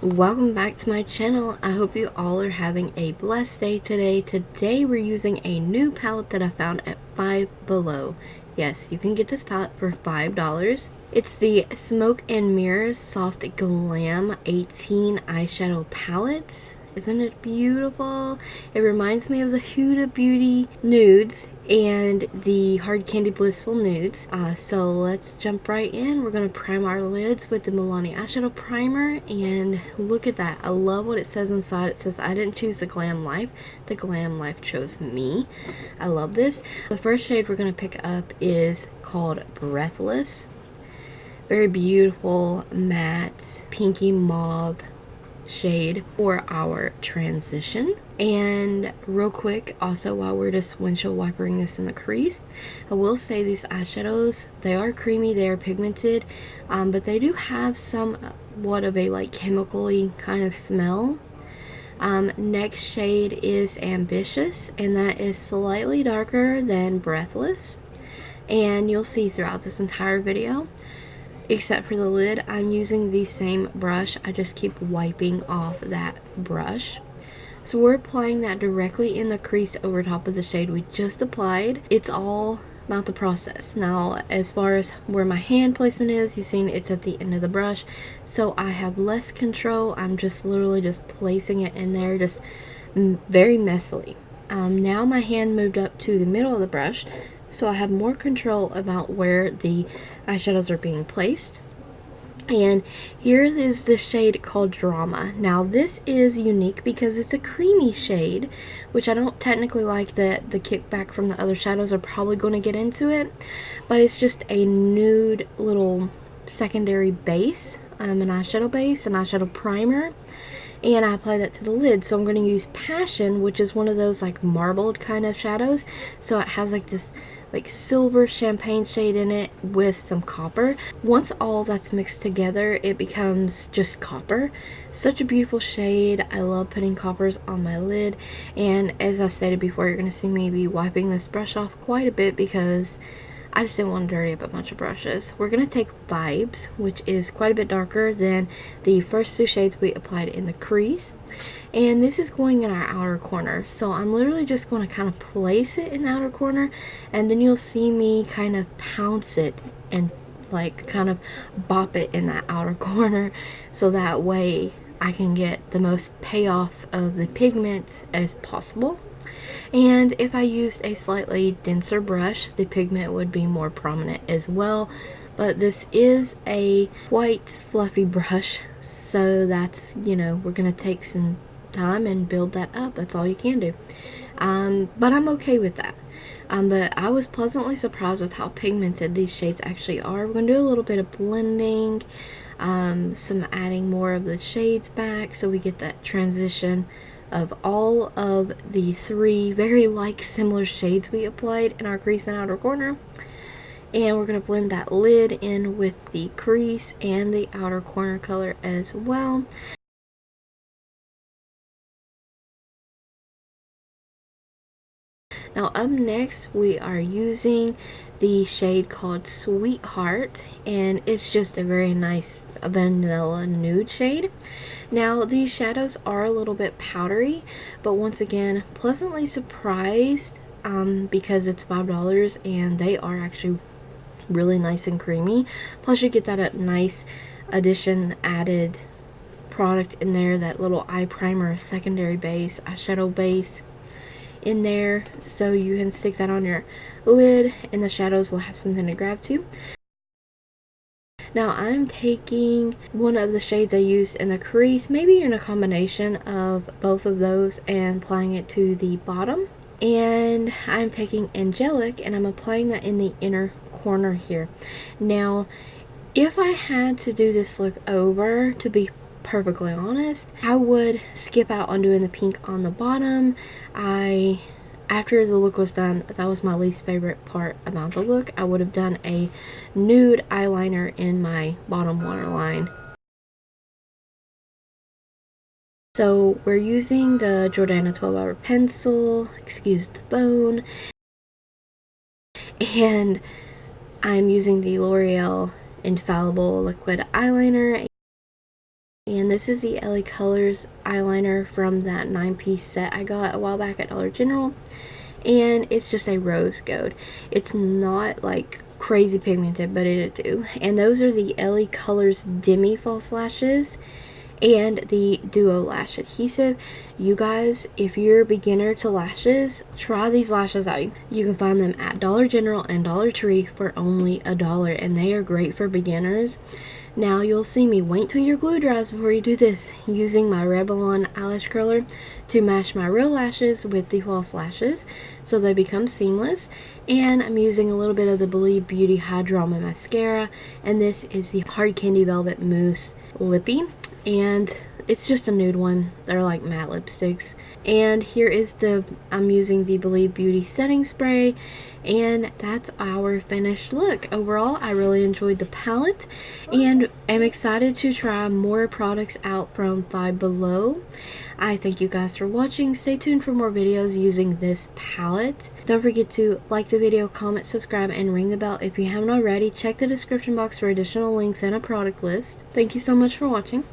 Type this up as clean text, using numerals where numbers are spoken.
Welcome back to my channel. I hope you all are having a blessed day today. Today we're using a new palette that I found at Five Below. Yes, you can get this palette for $5. It's the Smoke&Mirrors Soft Glam 18 eyeshadow palette. Isn't it beautiful? It reminds me of the Huda Beauty nudes and the HardCandy Blissful nudes. So let's jump right in. We're going to prime our lids with the Milani eyeshadow primer, and look at that. I love what it says inside. It says, "I didn't choose the glam life. The glam life chose me." I love this. The first shade we're going to pick up is called Breathless. Very beautiful matte pinky mauve shade for our transition. And real quick, also while we're just windshield wipering this in the crease, I will say these eyeshadows, they are creamy, they are pigmented, but they do have somewhat of a like chemically kind of smell. Next shade is Ambitious, and that is slightly darker than Breathless, and you'll see throughout this entire video, except for the lid, I'm using the same brush. I just keep wiping off that brush. So we're applying that directly in the crease over top of the shade we just applied. It's all about the process. Now, as far as where my hand placement is, you've seen it's at the end of the brush, so I have less control. I'm just literally just placing it in there, just very messily. Now my hand moved up to the middle of the brush, so I have more control about where the eyeshadows are being placed. And here is the shade called Drama. Now this is unique because it's a creamy shade, which I don't technically like. The kickback from the other shadows are probably going to get into it, but it's just a nude little secondary base, an eyeshadow base, an eyeshadow primer, and I apply that to the lid. So I'm going to use Passion, which is one of those like marbled kind of shadows, so it has like this like silver champagne shade in it with some copper. Once all that's mixed together, it becomes just copper. Such a beautiful shade. I love putting coppers on my lid, and as I stated before, you're going to see me be wiping this brush off quite a bit because I just didn't want to dirty up a bunch of brushes. We're going to take Vibes, which is quite a bit darker than the first two shades we applied in the crease. And this is going in our outer corner. So I'm literally just going to kind of place it in the outer corner, and then you'll see me kind of pounce it and like kind of bop it in that outer corner, so that way I can get the most payoff of the pigment as possible. And if I used a slightly denser brush, the pigment would be more prominent as well. But this is a white fluffy brush, so that's, you know, we're going to take some time and build that up. That's all you can do. But I'm okay with that. But I was pleasantly surprised with how pigmented these shades actually are. We're going to do a little bit of blending, some adding more of the shades back, so we get that transition of all of the three very similar shades we applied in our crease and outer corner. And we're going to blend that lid in with the crease and the outer corner color as well. Now up next, we are using the shade called Sweetheart, and it's just a very nice vanilla nude shade. Now these shadows are a little bit powdery, but once again, pleasantly surprised because it's $5 and they are actually really nice and creamy. Plus you get that nice addition added product in there, that little eye primer, secondary base, eyeshadow base in there, so you can stick that on your lid and the shadows will have something to grab to. Now I'm taking one of the shades I used in the crease, maybe in a combination of both of those, and applying it to the bottom. And I'm taking Angelic and I'm applying that in the inner corner here. Now if I had to do this look over, to be perfectly honest, I would skip out on doing the pink on the bottom. After the look was done, that was my least favorite part about the look. I would have done a nude eyeliner in my bottom waterline. So we're using the Jordana 12-hour pencil, excuse the phone, and I'm using the L'Oreal Infallible liquid eyeliner And this is the LaColors eyeliner from that 9-piece set I got a while back at Dollar General. And it's just a rose gold. It's not like crazy pigmented, but it do. And those are the LaColors DEMI false lashes and the Duo Lash Adhesive. You guys, if you're a beginner to lashes, try these lashes out. You can find them at Dollar General and Dollar Tree for only $1, and they are great for beginners. Now you'll see me wait till your glue dries before you do this, using my Revlon eyelash curler to mash my real lashes with the false lashes so they become seamless. And I'm using a little bit of the Believe Beauty High Drama Mascara, and this is the HardCandy Velvet Mousse Lippy, and it's just a nude one. They're like matte lipsticks. And here is I'm using the Believe Beauty setting spray, and that's our finished look. Overall, I really enjoyed the palette and am excited to try more products out from Five Below. I thank you guys for watching. Stay tuned for more videos using this palette. Don't forget to like the video, comment, subscribe, and ring the bell if you haven't already. Check the description box for additional links and a product list. Thank you so much for watching.